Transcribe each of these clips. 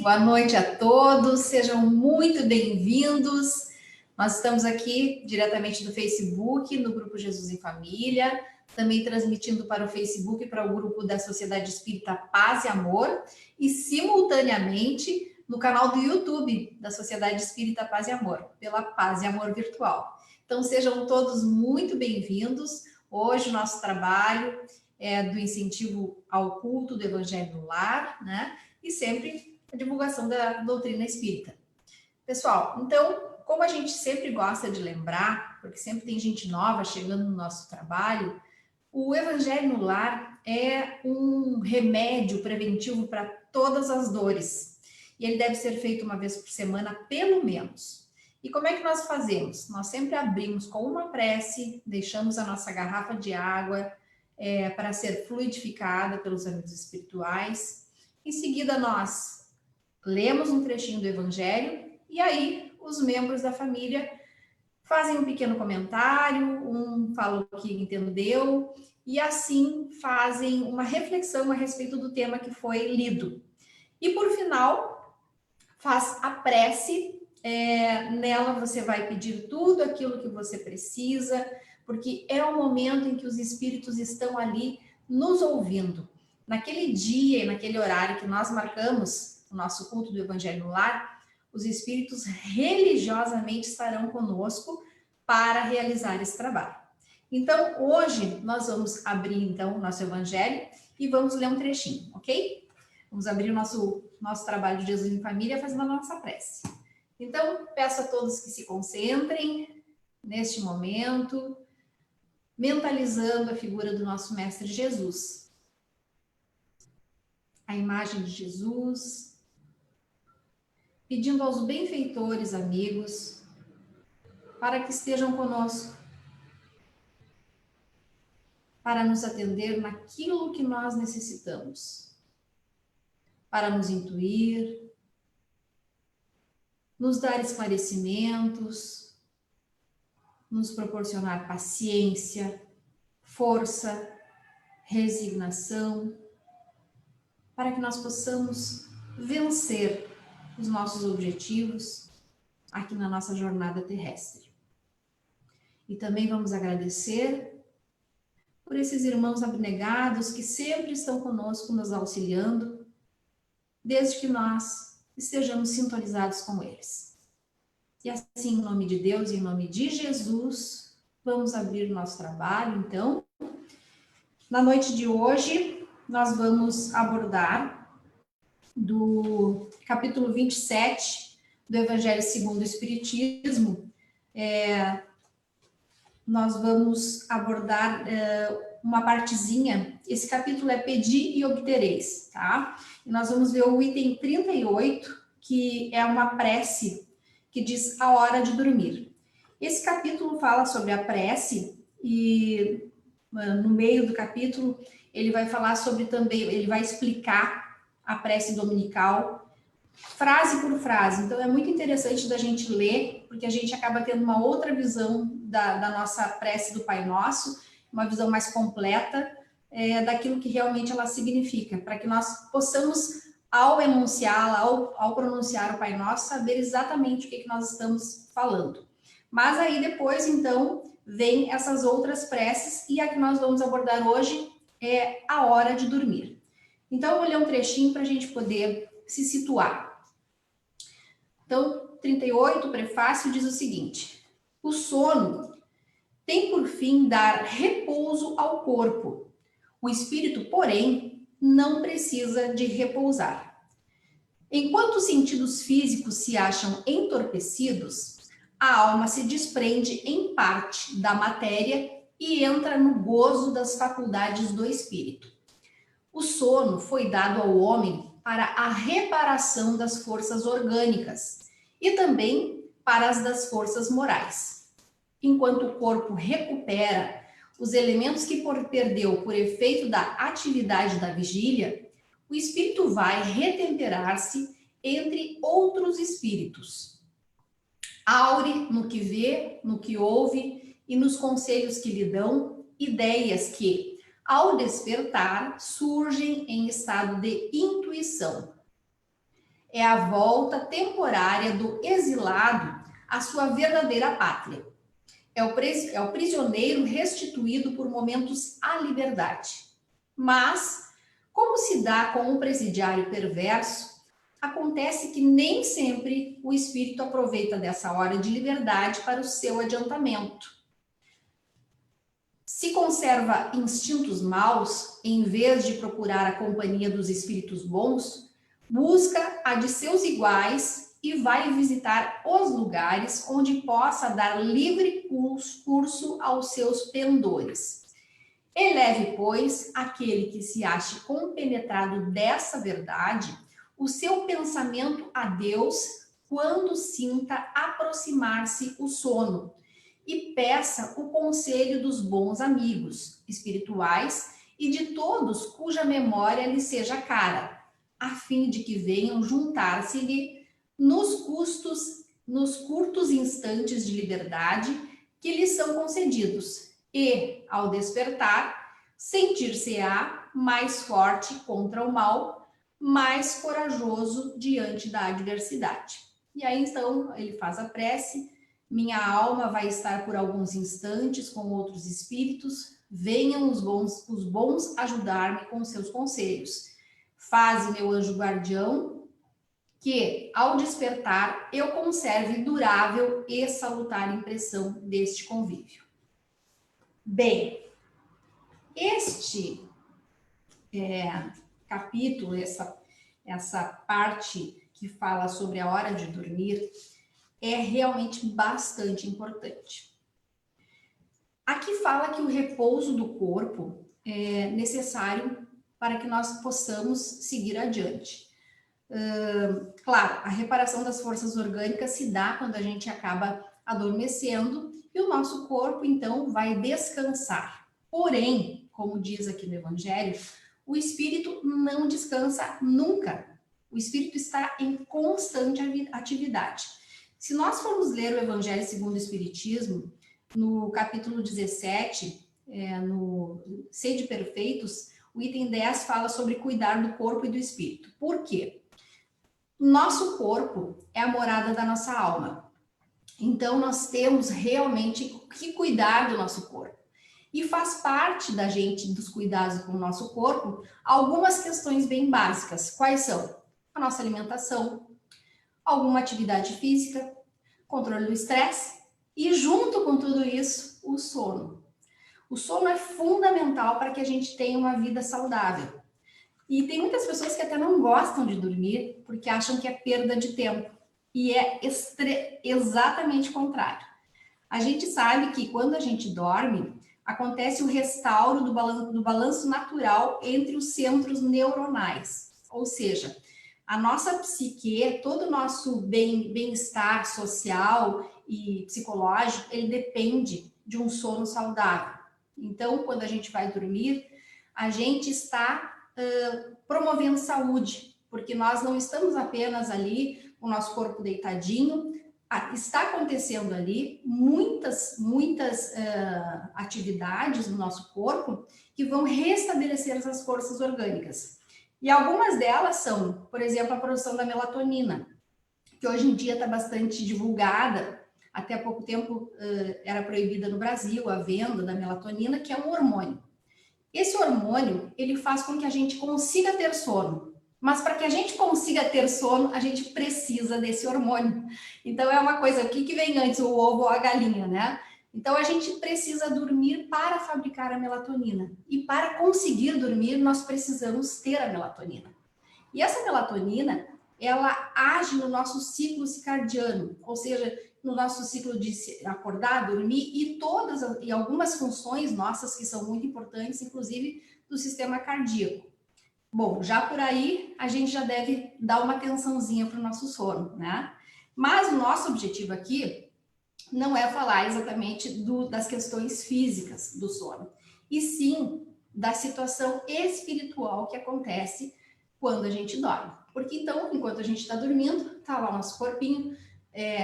Boa noite a todos, sejam muito bem-vindos. Nós estamos aqui diretamente do Facebook, no Grupo Jesus em Família, também transmitindo para o Facebook, para o grupo da Sociedade Espírita Paz e Amor, e simultaneamente no canal do YouTube da Sociedade Espírita Paz e Amor, pela Paz e Amor Virtual. Então sejam todos muito bem-vindos. Hoje o nosso trabalho é do incentivo ao culto do Evangelho no Lar, né? E sempre a divulgação da doutrina espírita. Pessoal, então, como a gente sempre gosta de lembrar, porque sempre tem gente nova chegando no nosso trabalho, o Evangelho no Lar é um remédio preventivo para todas as dores. E ele deve ser feito uma vez por semana, pelo menos. E como é que nós fazemos? Nós sempre abrimos com uma prece, deixamos a nossa garrafa de água para ser fluidificada pelos amigos espirituais. Em seguida, nós lemos um trechinho do Evangelho e aí os membros da família fazem um pequeno comentário, um fala o que entendeu e assim fazem uma reflexão a respeito do tema que foi lido. E por final, faz a prece, nela você vai pedir tudo aquilo que você precisa, porque é o momento em que os espíritos estão ali nos ouvindo. Naquele dia e naquele horário que nós marcamos, o nosso culto do Evangelho no Lar, os espíritos religiosamente estarão conosco para realizar esse trabalho. Então, hoje, nós vamos abrir, então, o nosso Evangelho e vamos ler um trechinho, ok? Vamos abrir o nosso trabalho de Jesus em Família fazendo a nossa prece. Então, peço a todos que se concentrem neste momento, mentalizando a figura do nosso Mestre Jesus. A imagem de Jesus, pedindo aos benfeitores amigos para que estejam conosco, para nos atender naquilo que nós necessitamos, para nos intuir, nos dar esclarecimentos, nos proporcionar paciência, força, resignação, para que nós possamos vencer os nossos objetivos aqui na nossa jornada terrestre. E também vamos agradecer por esses irmãos abnegados que sempre estão conosco, nos auxiliando, desde que nós estejamos sintonizados com eles. E assim, em nome de Deus e em nome de Jesus, vamos abrir o nosso trabalho, então. Na noite de hoje, nós vamos abordar do capítulo 27 do Evangelho segundo o Espiritismo. Nós vamos abordar uma partezinha. Esse capítulo é Pedi e Obtereis, tá? E nós vamos ver o item 38, que é uma prece que diz a hora de dormir. Esse capítulo fala sobre a prece e no meio do capítulo ele vai falar sobre também, ele vai explicar a prece dominical, frase por frase. Então é muito interessante da gente ler, porque a gente acaba tendo uma outra visão da nossa prece do Pai Nosso, uma visão mais completa daquilo que realmente ela significa, para que nós possamos, ao enunciá-la, ao pronunciar o Pai Nosso, saber exatamente o que nós estamos falando. Mas aí depois, então, vem essas outras preces, e a que nós vamos abordar hoje é a hora de dormir. Então, eu vou ler um trechinho para a gente poder se situar. Então, 38, o prefácio, diz o seguinte: o sono tem por fim dar repouso ao corpo. O espírito, porém, não precisa de repousar. Enquanto os sentidos físicos se acham entorpecidos, a alma se desprende em parte da matéria e entra no gozo das faculdades do espírito. O sono foi dado ao homem para a reparação das forças orgânicas e também para as das forças morais. Enquanto o corpo recupera os elementos que perdeu por efeito da atividade da vigília, o espírito vai retemperar-se entre outros espíritos. Aure no que vê, no que ouve e nos conselhos que lhe dão, ideias que, ao despertar, surgem em estado de intuição. é a volta temporária do exilado à sua verdadeira pátria. É o prisioneiro restituído por momentos à liberdade. Mas, como se dá com um presidiário perverso, acontece que nem sempre o espírito aproveita dessa hora de liberdade para o seu adiantamento. Se conserva instintos maus, em vez de procurar a companhia dos espíritos bons, busca a de seus iguais e vai visitar os lugares onde possa dar livre curso aos seus pendores. Eleve, pois, aquele que se ache compenetrado dessa verdade, o seu pensamento a Deus quando sinta aproximar-se o sono, e peça o conselho dos bons amigos espirituais e de todos cuja memória lhe seja cara, a fim de que venham juntar-se-lhe nos curtos instantes de liberdade que lhes são concedidos, e, ao despertar, sentir-se-á mais forte contra o mal, mais corajoso diante da adversidade. E aí, então, ele faz a prece: minha alma vai estar por alguns instantes com outros espíritos, venham os bons ajudar-me com seus conselhos. Faze, meu anjo guardião, que, ao despertar, eu conserve durável e salutar impressão deste convívio. Bem, este capítulo, essa parte que fala sobre a hora de dormir, é realmente bastante importante. Aqui fala que o repouso do corpo é necessário para que nós possamos seguir adiante. Claro, a reparação das forças orgânicas se dá quando a gente acaba adormecendo e o nosso corpo, então, vai descansar. Porém, como diz aqui no Evangelho, o espírito não descansa nunca. O espírito está em constante atividade. Se nós formos ler o Evangelho segundo o Espiritismo, no capítulo 17, no Sede Perfeitos, o item 10 fala sobre cuidar do corpo e do espírito. Por quê? Nosso corpo é a morada da nossa alma. Então, nós temos realmente que cuidar do nosso corpo. E faz parte da gente, dos cuidados com o nosso corpo, algumas questões bem básicas. Quais são? A nossa alimentação, alguma atividade física, controle do estresse e, junto com tudo isso, o sono. O sono é fundamental para que a gente tenha uma vida saudável. E tem muitas pessoas que até não gostam de dormir porque acham que é perda de tempo. E é exatamente o contrário. A gente sabe que quando a gente dorme, acontece o restauro do balanço natural entre os centros neuronais. Ou seja, a nossa psique, todo o nosso bem-estar social e psicológico, ele depende de um sono saudável. Então, quando a gente vai dormir, a gente está promovendo saúde, porque nós não estamos apenas ali com o nosso corpo deitadinho, está acontecendo ali muitas atividades no nosso corpo que vão restabelecer essas forças orgânicas. E algumas delas são, por exemplo, a produção da melatonina, que hoje em dia está bastante divulgada. Até há pouco tempo era proibida no Brasil a venda da melatonina, que é um hormônio. Esse hormônio, ele faz com que a gente consiga ter sono. Mas para que a gente consiga ter sono, a gente precisa desse hormônio. Então é uma coisa, o que vem antes, o ovo ou a galinha, né? Então a gente precisa dormir para fabricar a melatonina. E para conseguir dormir, nós precisamos ter a melatonina. E essa melatonina, ela age no nosso ciclo circadiano, ou seja, no nosso ciclo de acordar, dormir e algumas funções nossas que são muito importantes, inclusive do sistema cardíaco. Bom, já por aí a gente já deve dar uma atençãozinha para o nosso sono, né? Mas o nosso objetivo aqui não é falar exatamente das questões físicas do sono, e sim da situação espiritual que acontece quando a gente dorme. Porque então, enquanto a gente está dormindo, tá lá o nosso corpinho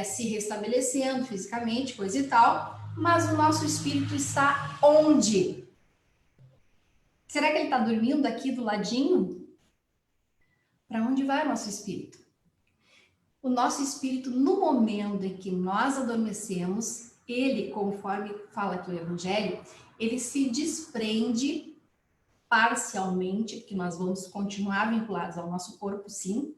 se restabelecendo fisicamente, coisa e tal, mas o nosso espírito está onde? Será que ele está dormindo aqui do ladinho? Para onde vai o nosso espírito? o nosso espírito, no momento em que nós adormecemos, ele, conforme fala aqui o Evangelho, ele se desprende parcialmente, porque nós vamos continuar vinculados ao nosso corpo, sim,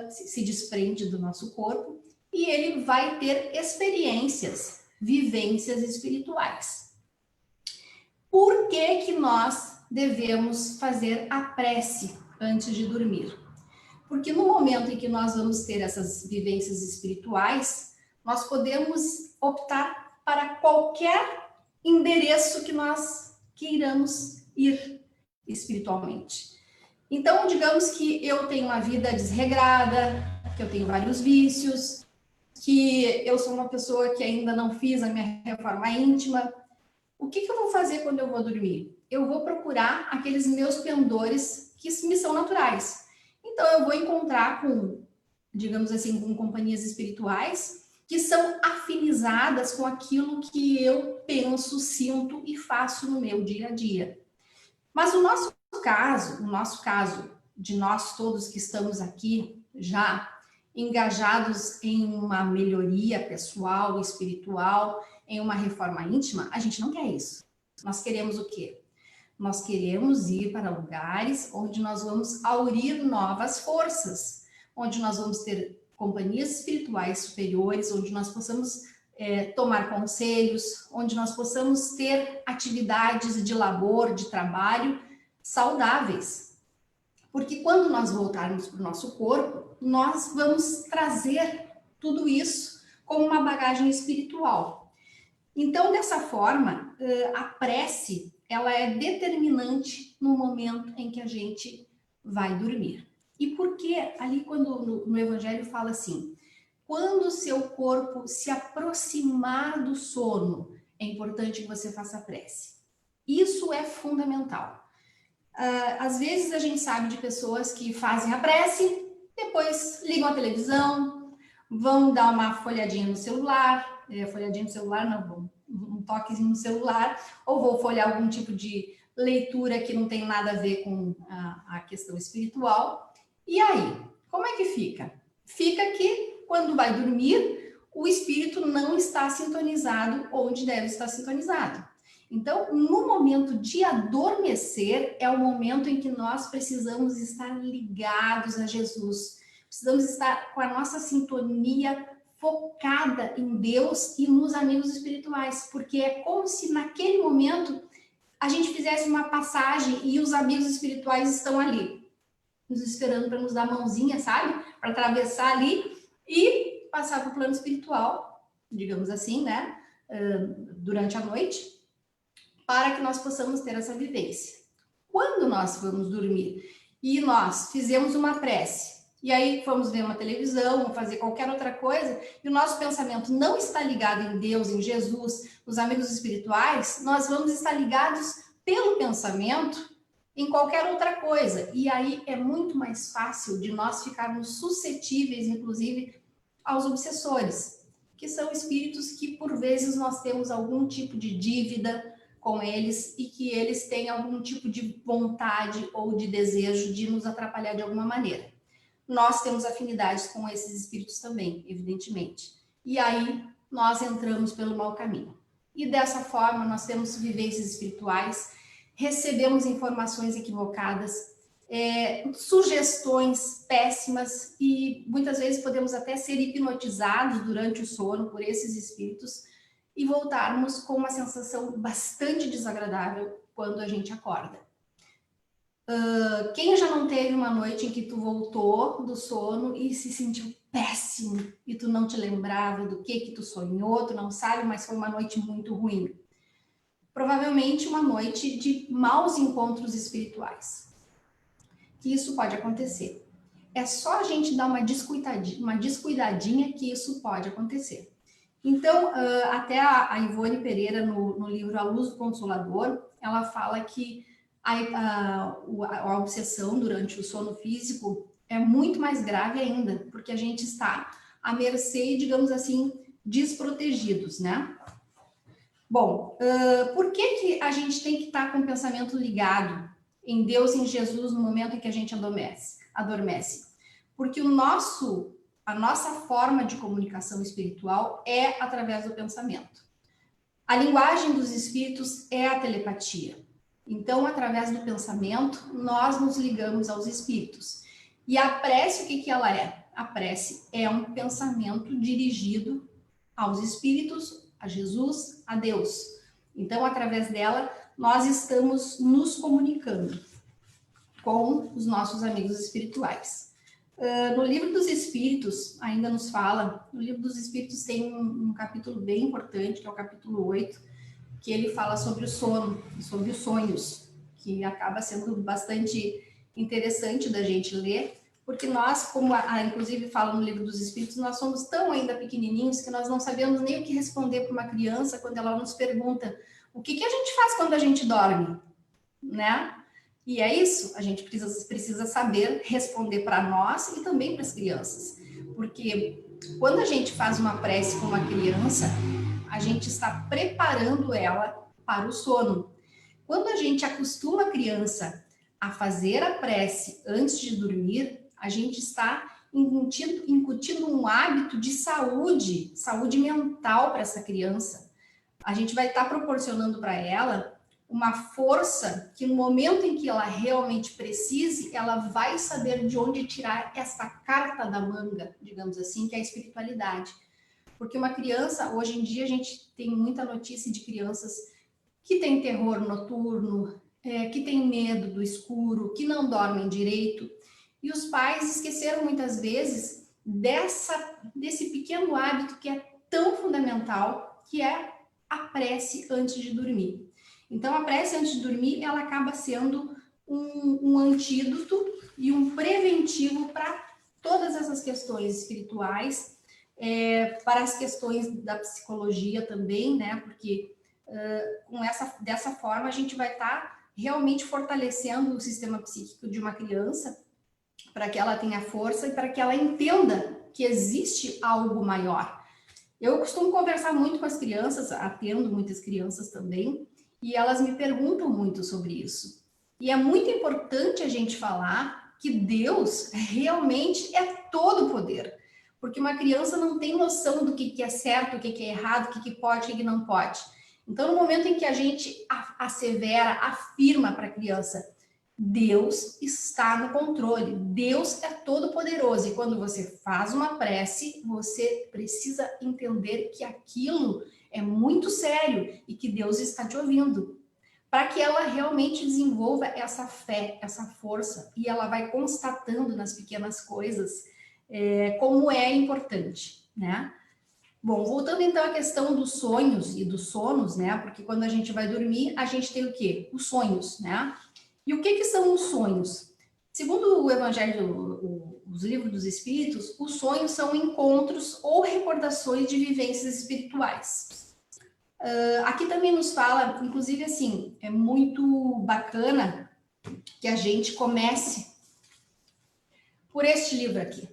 se desprende do nosso corpo, e ele vai ter experiências, vivências espirituais. Por que que nós devemos fazer a prece antes de dormir? Porque no momento em que nós vamos ter essas vivências espirituais, nós podemos optar para qualquer endereço que nós queiramos ir espiritualmente. Então, digamos que eu tenho uma vida desregrada, que eu tenho vários vícios, que eu sou uma pessoa que ainda não fiz a minha reforma íntima. O que eu vou fazer quando eu vou dormir? Eu vou procurar aqueles meus pendores que me são naturais. Então, eu vou encontrar com, digamos assim, com companhias espirituais que são afinizadas com aquilo que eu penso, sinto e faço no meu dia a dia. Mas o nosso caso de nós todos que estamos aqui já engajados em uma melhoria pessoal, espiritual, em uma reforma íntima, a gente não quer isso. Nós queremos o quê? Nós queremos ir para lugares onde nós vamos aurir novas forças, onde nós vamos ter companhias espirituais superiores, onde nós possamos tomar conselhos, onde nós possamos ter atividades de labor, de trabalho saudáveis. Porque quando nós voltarmos para o nosso corpo, nós vamos trazer tudo isso como uma bagagem espiritual. Então, dessa forma, a prece, ela é determinante no momento em que a gente vai dormir. E por que ali quando no Evangelho fala assim, quando o seu corpo se aproximar do sono, é importante que você faça a prece. Isso é fundamental. Às vezes a gente sabe de pessoas que fazem a prece, depois ligam a televisão, vão dar uma folhadinha no celular, folhadinha no celular não, um toquezinho no celular, ou vou folhear algum tipo de leitura que não tem nada a ver com a questão espiritual. E aí, como é que fica? Fica que, quando vai dormir, o espírito não está sintonizado onde deve estar sintonizado. Então, no momento de adormecer, é o momento em que nós precisamos estar ligados a Jesus. Precisamos estar com a nossa sintonia focada em Deus e nos amigos espirituais, porque é como se naquele momento a gente fizesse uma passagem e os amigos espirituais estão ali, nos esperando para nos dar a mãozinha, sabe? Para atravessar ali e passar para o plano espiritual, digamos assim, né? Durante a noite, para que nós possamos ter essa vivência. Quando nós vamos dormir e nós fizemos uma prece, e aí fomos ver uma televisão, ou fazer qualquer outra coisa, e o nosso pensamento não está ligado em Deus, em Jesus, nos amigos espirituais, nós vamos estar ligados pelo pensamento em qualquer outra coisa. E aí é muito mais fácil de nós ficarmos suscetíveis, inclusive, aos obsessores, que são espíritos que, por vezes, nós temos algum tipo de dívida com eles e que eles têm algum tipo de vontade ou de desejo de nos atrapalhar de alguma maneira. Nós temos afinidades com esses espíritos também, evidentemente. E aí nós entramos pelo mau caminho. E dessa forma nós temos vivências espirituais, recebemos informações equivocadas, sugestões péssimas e muitas vezes podemos até ser hipnotizados durante o sono por esses espíritos e voltarmos com uma sensação bastante desagradável quando a gente acorda. Quem já não teve uma noite em que tu voltou do sono e se sentiu péssimo e tu não te lembrava do que tu sonhou, tu não sabe, mas foi uma noite muito ruim? Provavelmente uma noite de maus encontros espirituais. Isso pode acontecer. É só a gente dar uma descuidadinha que isso pode acontecer. Então, até a Ivone Pereira, no livro A Luz do Consolador, ela fala que a obsessão durante o sono físico é muito mais grave ainda, porque a gente está à mercê, digamos assim, desprotegidos, né? Bom, por que a gente tem que estar com o pensamento ligado em Deus, em Jesus, no momento em que a gente adormece? Porque o nosso a nossa forma de comunicação espiritual é através do pensamento. A linguagem dos espíritos é a telepatia. Então, através do pensamento, nós nos ligamos aos espíritos. E a prece, o que ela é? A prece é um pensamento dirigido aos espíritos, a Jesus, a Deus. Então, através dela, nós estamos nos comunicando com os nossos amigos espirituais. No Livro dos Espíritos, ainda nos fala, no Livro dos Espíritos tem um capítulo bem importante, que é o capítulo 8, que ele fala sobre o sono, sobre os sonhos, que acaba sendo bastante interessante da gente ler, porque nós, como inclusive fala no Livro dos Espíritos, nós somos tão ainda pequenininhos que nós não sabemos nem o que responder para uma criança quando ela nos pergunta o que a gente faz quando a gente dorme, né? E é isso, a gente precisa saber responder para nós e também para as crianças, porque quando a gente faz uma prece com uma criança, a gente está preparando ela para o sono. Quando a gente acostuma a criança a fazer a prece antes de dormir, a gente está incutindo um hábito de saúde mental para essa criança. A gente vai estar proporcionando para ela uma força que no momento em que ela realmente precise, ela vai saber de onde tirar essa carta da manga, digamos assim, que é a espiritualidade. Porque uma criança, hoje em dia a gente tem muita notícia de crianças que têm terror noturno, que têm medo do escuro, que não dormem direito. E os pais esqueceram muitas vezes desse pequeno hábito que é tão fundamental, que é a prece antes de dormir. Então, a prece antes de dormir, ela acaba sendo um antídoto e um preventivo para todas essas questões espirituais, para as questões da psicologia também, né? Porque dessa forma a gente vai estar realmente fortalecendo o sistema psíquico de uma criança para que ela tenha força e para que ela entenda que existe algo maior. Eu costumo conversar muito com as crianças, atendo muitas crianças também, e elas me perguntam muito sobre isso. E é muito importante a gente falar que Deus realmente é todo poder, porque uma criança não tem noção do que é certo, o que é errado, o que pode, o que não pode. Então, no momento em que a gente assevera, afirma para a criança, Deus está no controle, Deus é todo poderoso, e quando você faz uma prece, você precisa entender que aquilo é muito sério e que Deus está te ouvindo, para que ela realmente desenvolva essa fé, essa força, e ela vai constatando nas pequenas coisas como é importante, né? Bom, voltando então à questão dos sonhos e dos sonos, né? Porque quando a gente vai dormir, a gente tem o quê? Os sonhos, né? E o que são os sonhos? Segundo o Evangelho, os livros dos Espíritos, os sonhos são encontros ou recordações de vivências espirituais. Aqui também nos fala, inclusive assim, é muito bacana que a gente comece por este livro aqui.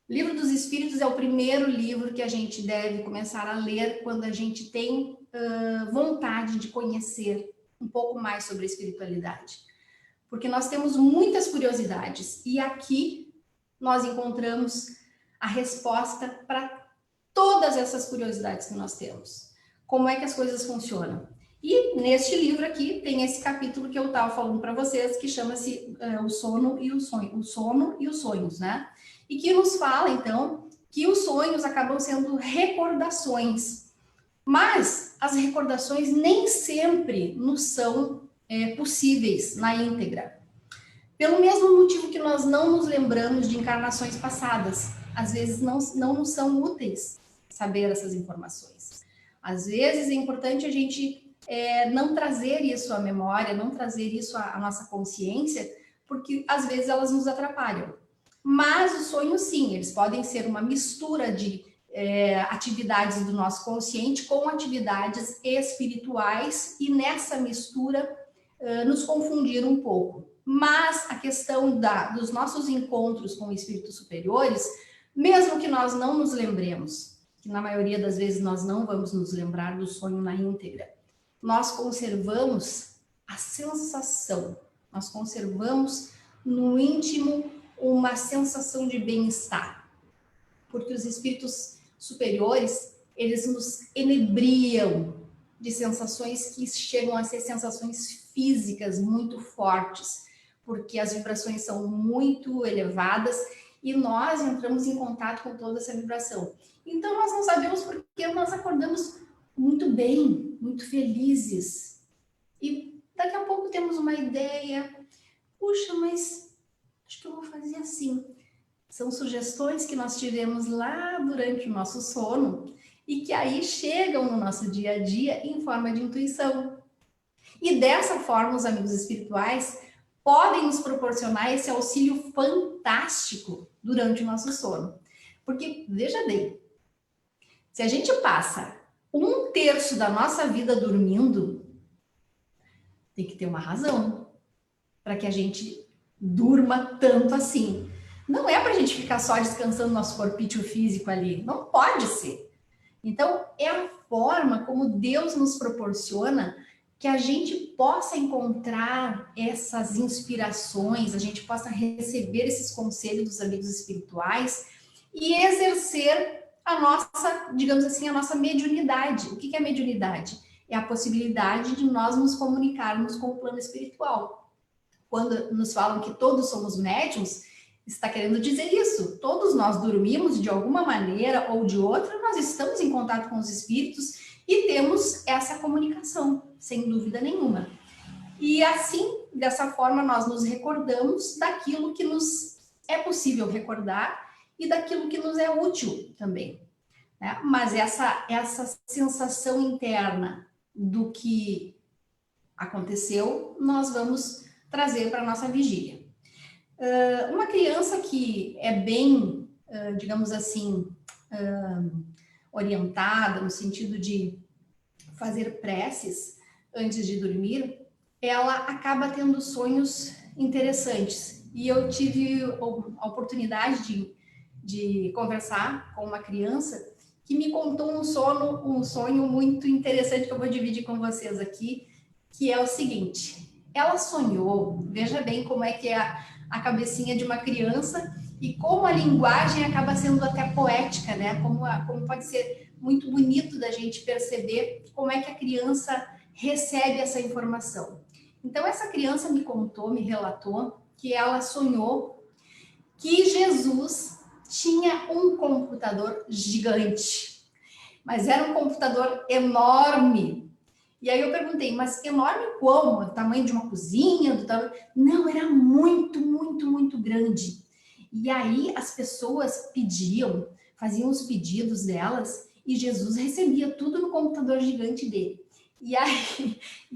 O Livro dos Espíritos é o primeiro livro que a gente deve começar a ler quando a gente tem vontade de conhecer um pouco mais sobre a espiritualidade. Porque nós temos muitas curiosidades e aqui nós encontramos a resposta para todas essas curiosidades que nós temos. Como é que as coisas funcionam? E neste livro aqui tem esse capítulo que eu estava falando para vocês, que chama-se O Sono e o Sonho, o Sono e os Sonhos, né? E que nos fala, então, que os sonhos acabam sendo recordações. Mas as recordações nem sempre nos são possíveis na íntegra. Pelo mesmo motivo que nós não nos lembramos de encarnações passadas. Às vezes não nos são úteis saber essas informações. Às vezes é importante a gente não trazer isso à memória, não trazer isso à nossa consciência, porque às vezes elas nos atrapalham. Mas os sonhos, sim, eles podem ser uma mistura de atividades do nosso consciente com atividades espirituais e nessa mistura nos confundir um pouco. Mas a questão dos nossos encontros com espíritos superiores, mesmo que nós não nos lembremos, que na maioria das vezes nós não vamos nos lembrar do sonho na íntegra, nós conservamos a sensação, nós conservamos no íntimo uma sensação de bem-estar, porque os espíritos superiores, eles nos enebriam de sensações que chegam a ser sensações físicas muito fortes, porque as vibrações são muito elevadas e nós entramos em contato com toda essa vibração. Então, nós não sabemos por que nós acordamos muito bem, muito felizes. E daqui a pouco temos uma ideia, puxa, mas acho que eu vou fazer assim. São sugestões que nós tivemos lá durante o nosso sono e que aí chegam no nosso dia a dia em forma de intuição. E dessa forma, os amigos espirituais podem nos proporcionar esse auxílio fantástico durante o nosso sono. Porque, veja bem, se a gente passa 1/3 da nossa vida dormindo, tem que ter uma razão para que a gente durma tanto assim. Não é para a gente ficar só descansando nosso corpício físico ali. Não pode ser. Então, é a forma como Deus nos proporciona que a gente possa encontrar essas inspirações, a gente possa receber esses conselhos dos amigos espirituais e exercer a nossa, digamos assim, a nossa mediunidade. O que é mediunidade? É a possibilidade de nós nos comunicarmos com o plano espiritual. Quando nos falam que todos somos médiums, está querendo dizer isso. Todos nós dormimos de alguma maneira ou de outra, nós estamos em contato com os espíritos e temos essa comunicação, sem dúvida nenhuma. E assim, dessa forma, nós nos recordamos daquilo que nos é possível recordar e daquilo que nos é útil também, né? Mas essa sensação interna do que aconteceu, nós vamos trazer para a nossa vigília. Uma criança que é bem, digamos assim, orientada no sentido de fazer preces antes de dormir, ela acaba tendo sonhos interessantes. E eu tive a oportunidade de conversar com uma criança que me contou um sonho muito interessante que eu vou dividir com vocês aqui, que é o seguinte: ela sonhou, veja bem como é que é a cabecinha de uma criança e como a linguagem acaba sendo até poética, né? Como pode ser muito bonito da gente perceber como é que a criança recebe essa informação. Então, essa criança me contou, me relatou que ela sonhou que Jesus tinha um computador gigante, mas era um computador enorme. E aí eu perguntei, mas enorme como? Do tamanho de uma cozinha? Não, era muito, muito, muito grande. E aí as pessoas pediam, faziam os pedidos delas e Jesus recebia tudo no computador gigante dele. E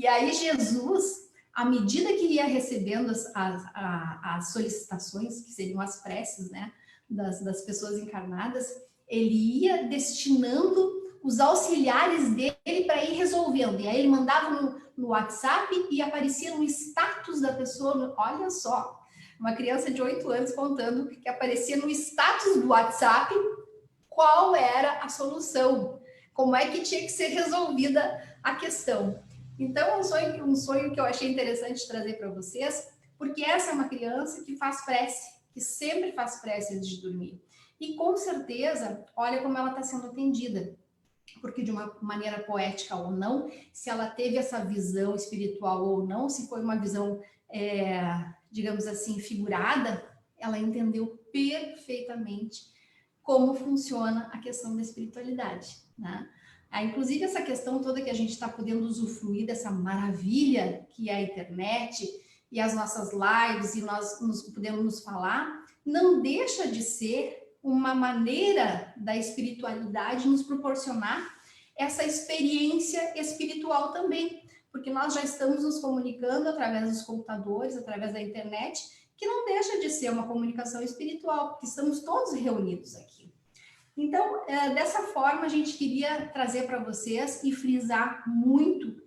aí Jesus, à medida que ia recebendo as solicitações, que seriam as preces, né, das pessoas encarnadas, ele ia destinando os auxiliares dele para ir resolvendo. E aí ele mandava no WhatsApp e aparecia no status da pessoa. Olha só, uma criança de 8 anos contando que aparecia no status do WhatsApp qual era a solução, como é que tinha que ser resolvida a questão. Então, um sonho que eu achei interessante trazer para vocês, porque essa é uma criança que faz prece, que sempre faz prece antes de dormir. E com certeza, olha como ela está sendo atendida. Porque de uma maneira poética ou não, se ela teve essa visão espiritual ou não, se foi uma visão, digamos assim, figurada, ela entendeu perfeitamente como funciona a questão da espiritualidade, né? Inclusive essa questão toda que a gente está podendo usufruir dessa maravilha que é a internet e as nossas lives e nós podemos nos falar, não deixa de ser uma maneira da espiritualidade nos proporcionar essa experiência espiritual também, porque nós já estamos nos comunicando através dos computadores, através da internet, que não deixa de ser uma comunicação espiritual, porque estamos todos reunidos aqui. Então, dessa forma, a gente queria trazer para vocês e frisar muito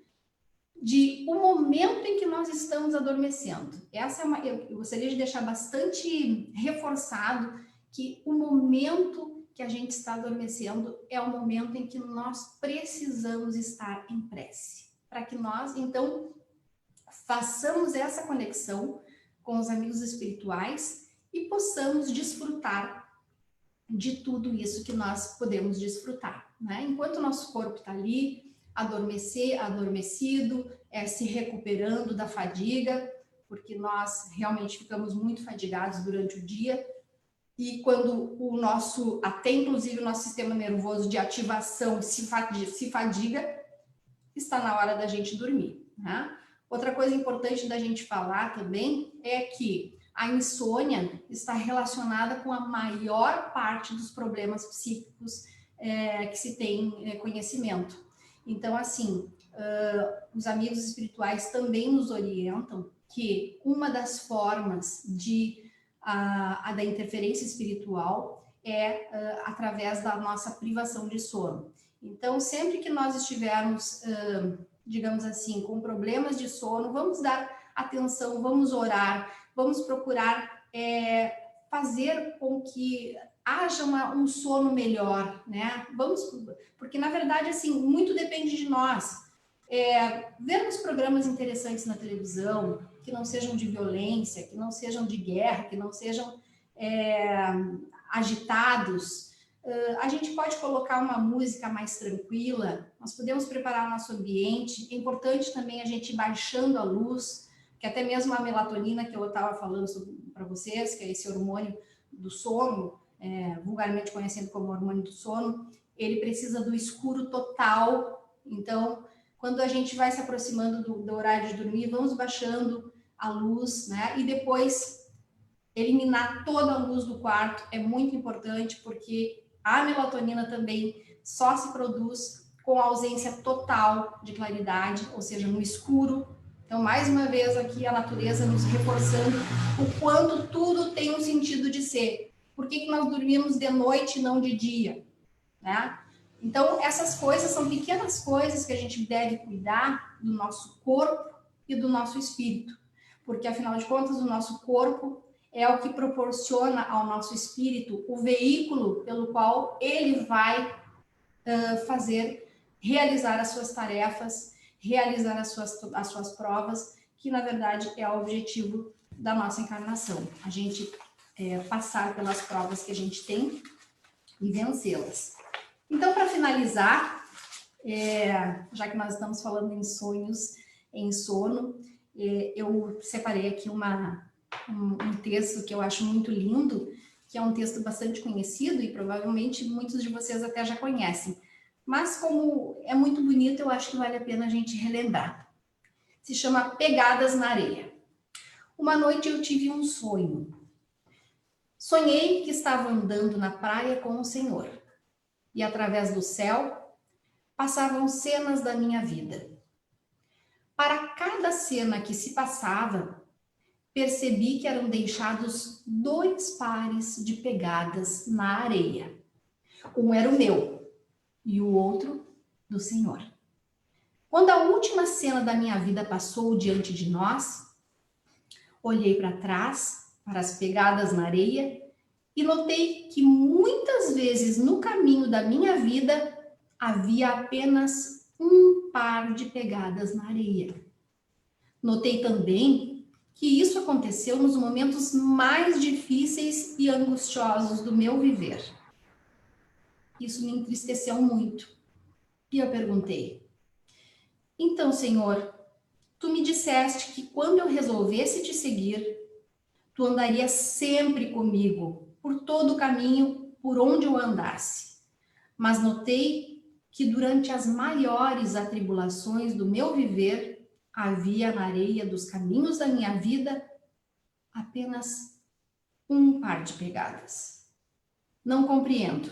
de o momento em que nós estamos adormecendo. Eu gostaria de deixar bastante reforçado que o momento que a gente está adormecendo é o momento em que nós precisamos estar em prece. Para que nós, então, façamos essa conexão com os amigos espirituais e possamos desfrutar de tudo isso que nós podemos desfrutar, né? Enquanto o nosso corpo está ali, adormecido, se recuperando da fadiga, porque nós realmente ficamos muito fadigados durante o dia, e quando até inclusive o nosso sistema nervoso de ativação se fadiga, está na hora da gente dormir, né? Outra coisa importante da gente falar também é que a insônia está relacionada com a maior parte dos problemas psíquicos que se tem conhecimento. Então, assim, os amigos espirituais também nos orientam que uma das formas da interferência espiritual é através da nossa privação de sono. Então, sempre que nós estivermos, digamos assim, com problemas de sono, vamos dar atenção, vamos orar, vamos procurar fazer com que haja um sono melhor, né? Porque na verdade, assim, muito depende de nós. Vermos programas interessantes na televisão, que não sejam de violência, que não sejam de guerra, que não sejam agitados. A gente pode colocar uma música mais tranquila, nós podemos preparar o nosso ambiente. É importante também a gente ir baixando a luz, que até mesmo a melatonina que eu estava falando para vocês, que é esse hormônio do sono, vulgarmente conhecido como hormônio do sono, ele precisa do escuro total. Então, quando a gente vai se aproximando do horário de dormir, vamos baixando a luz, né? E depois eliminar toda a luz do quarto é muito importante, porque a melatonina também só se produz com a ausência total de claridade, ou seja, no escuro. Então, mais uma vez aqui a natureza nos reforçando o quanto tudo tem um sentido de ser. Por que nós dormimos de noite e não de dia, né? Então, essas coisas são pequenas coisas que a gente deve cuidar do nosso corpo e do nosso espírito, porque, afinal de contas, o nosso corpo é o que proporciona ao nosso espírito o veículo pelo qual ele vai realizar as suas tarefas, realizar as suas provas, que, na verdade, é o objetivo da nossa encarnação. A gente passar pelas provas que a gente tem e vencê-las. Então, para finalizar, já que nós estamos falando em sonhos, em sono, eu separei aqui um texto que eu acho muito lindo, que é um texto bastante conhecido e provavelmente muitos de vocês até já conhecem. Mas como é muito bonito, eu acho que vale a pena a gente relembrar. Se chama Pegadas na Areia. Uma noite eu tive um sonho. Sonhei que estava andando na praia com o Senhor. E através do céu, passavam cenas da minha vida. Para cada cena que se passava, percebi que eram deixados 2 pares de pegadas na areia. Um era o meu e o outro do Senhor. Quando a última cena da minha vida passou diante de nós, olhei para trás, para as pegadas na areia, e notei que muitas vezes no caminho da minha vida havia apenas um par de pegadas na areia. Notei também que isso aconteceu nos momentos mais difíceis e angustiosos do meu viver. Isso me entristeceu muito. E eu perguntei: então, Senhor, tu me disseste que quando eu resolvesse te seguir, tu andarias sempre comigo, por todo o caminho, por onde eu andasse. Mas notei que durante as maiores atribulações do meu viver, havia na areia dos caminhos da minha vida apenas um par de pegadas. Não compreendo,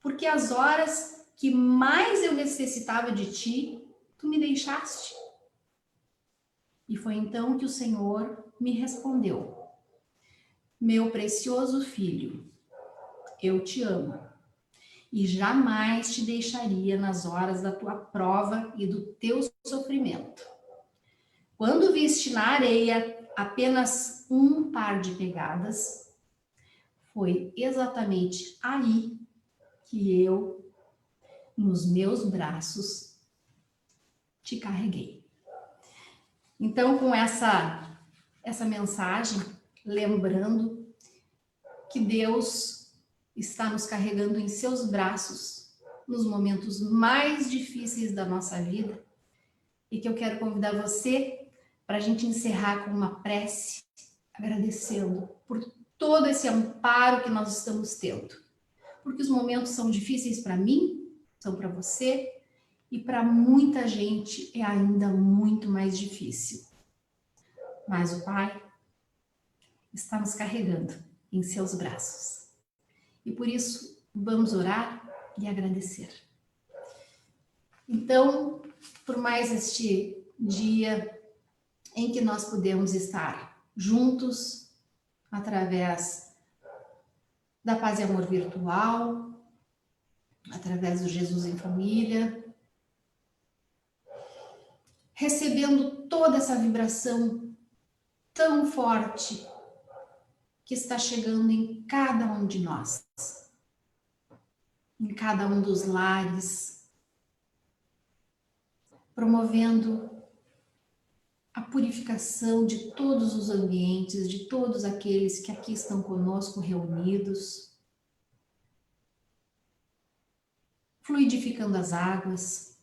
porque as horas que mais eu necessitava de ti, tu me deixaste. E foi então que o Senhor me respondeu: meu precioso filho, eu te amo e jamais te deixaria nas horas da tua prova e do teu sofrimento. Quando viste na areia apenas um par de pegadas, foi exatamente aí que eu, nos meus braços, te carreguei. Então, com essa mensagem, lembrando que Deus está nos carregando em seus braços nos momentos mais difíceis da nossa vida e que eu quero convidar você para a gente encerrar com uma prece, agradecendo por todo esse amparo que nós estamos tendo. Porque os momentos são difíceis para mim, são para você, e para muita gente é ainda muito mais difícil. Mas o Pai está nos carregando em seus braços. E por isso, vamos orar e agradecer. Então, por mais este dia em que nós podemos estar juntos, através da Paz e Amor virtual, através do Jesus em Família, recebendo toda essa vibração tão forte que está chegando em cada um de nós, em cada um dos lares, promovendo a purificação de todos os ambientes, de todos aqueles que aqui estão conosco reunidos, fluidificando as águas,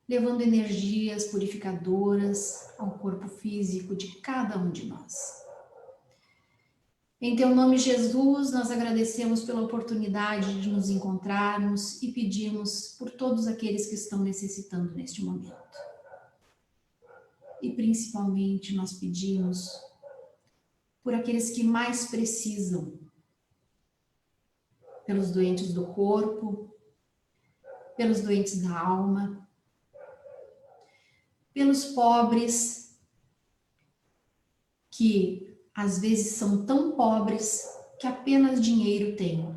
levando energias purificadoras ao corpo físico de cada um de nós. Em teu nome, Jesus, nós agradecemos pela oportunidade de nos encontrarmos e pedimos por todos aqueles que estão necessitando neste momento. E principalmente nós pedimos por aqueles que mais precisam, pelos doentes do corpo, pelos doentes da alma, pelos pobres que às vezes são tão pobres que apenas dinheiro têm.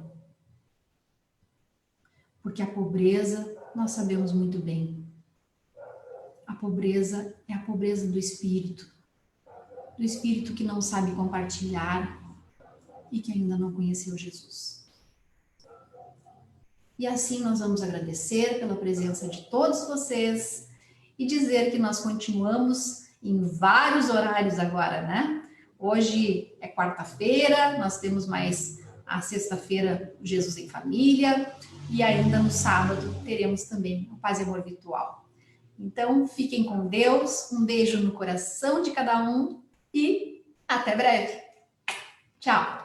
Porque a pobreza, nós sabemos muito bem, a pobreza é a pobreza do espírito que não sabe compartilhar e que ainda não conheceu Jesus. E assim nós vamos agradecer pela presença de todos vocês e dizer que nós continuamos em vários horários agora, né? Hoje é quarta-feira, nós temos mais a sexta-feira Jesus em Família e ainda no sábado teremos também o Paz e Amor virtual. Então, fiquem com Deus, um beijo no coração de cada um e até breve. Tchau!